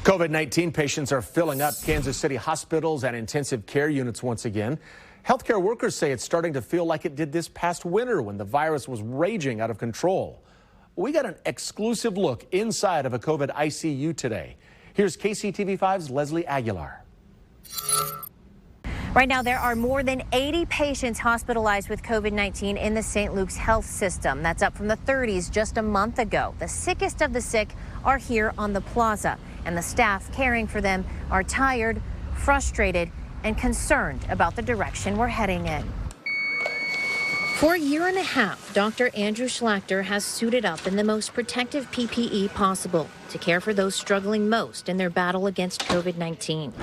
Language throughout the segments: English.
COVID-19 patients are filling up Kansas City hospitals and intensive care units once again. Healthcare workers say it's starting to feel like it did this past winter when the virus was raging out of control. We got an exclusive look inside of a COVID ICU today. Here's KCTV 5's Leslie Aguilar. Right now, there are more than 80 patients hospitalized with COVID-19 in the St. Luke's health system. That's up from the 30s just a month ago. The sickest of the sick are here on the plaza, and the staff caring for them are tired, frustrated, and concerned about the direction we're heading in. For a year and a half, Dr. Andrew Schlachter has suited up in the most protective PPE possible to care for those struggling most in their battle against COVID-19.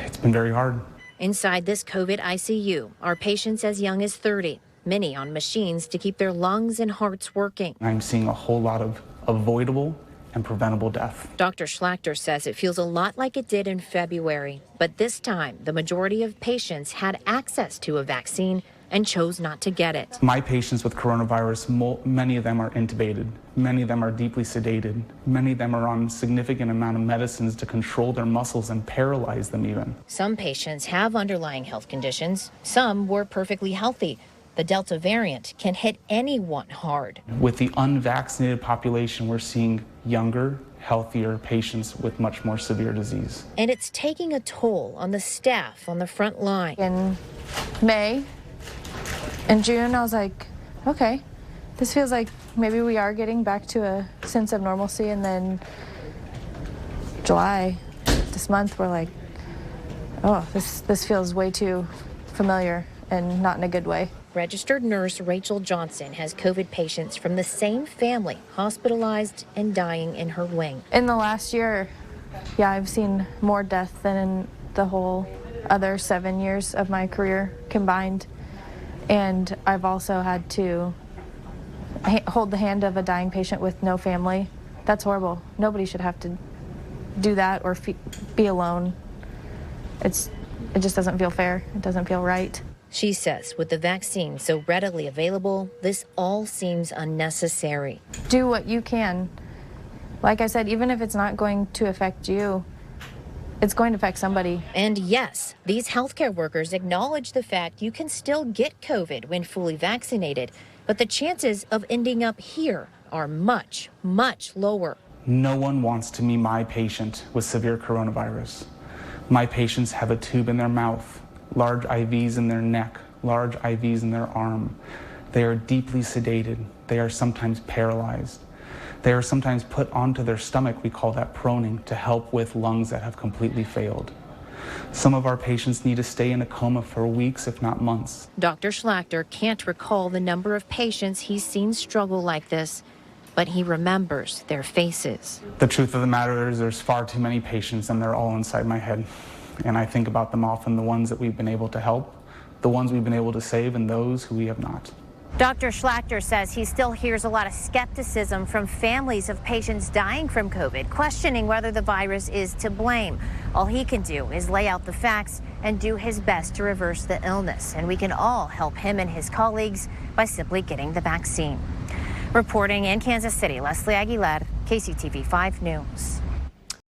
It's been very hard. Inside this COVID ICU are patients as young as 30, many on machines to keep their lungs and hearts working. I'm seeing a whole lot of avoidable and preventable death. Dr. Schlachter says it feels a lot like it did in February, but this time the majority of patients had access to a vaccine and chose not to get it. My patients with coronavirus, many of them are intubated, many of them are deeply sedated, many of them are on significant amount of medicines to control their muscles and paralyze them even. Some patients have underlying health conditions, some were perfectly healthy. The Delta variant can hit anyone hard. With the unvaccinated population, we're seeing younger, healthier patients with much more severe disease. And it's taking a toll on the staff on the front line. In May, in June, I was like, okay, this feels like maybe we are getting back to a sense of normalcy. And then July, this month, we're like, oh, this feels way too familiar and not in a good way. Registered nurse Rachel Johnson has COVID patients from the same family hospitalized and dying in her wing. In the last year, yeah, I've seen more death than in the whole other 7 years of my career combined. And I've also had to hold the hand of a dying patient with no family. That's horrible. Nobody should have to do that or be alone. It just doesn't feel fair. It doesn't feel right. She says with the vaccine so readily available, this all seems unnecessary. Do what you can. Like I said, even if it's not going to affect you, it's going to affect somebody. And yes, these healthcare workers acknowledge the fact you can still get COVID when fully vaccinated, but the chances of ending up here are much, much lower. No one wants to be my patient with severe coronavirus. My patients have a tube in their mouth, large IVs in their neck, large IVs in their arm. They are deeply sedated. They are sometimes paralyzed. They are sometimes put onto their stomach, we call that proning, to help with lungs that have completely failed. Some of our patients need to stay in a coma for weeks, if not months. Dr. Schlachter can't recall the number of patients he's seen struggle like this, but he remembers their faces. The truth of the matter is there's far too many patients and they're all inside my head. And I think about them often, the ones that we've been able to help, the ones we've been able to save, and those who we have not. Dr. Schlachter says he still hears a lot of skepticism from families of patients dying from COVID, questioning whether the virus is to blame. All he can do is lay out the facts and do his best to reverse the illness. And we can all help him and his colleagues by simply getting the vaccine. Reporting in Kansas City, Leslie Aguilar, KCTV 5 News.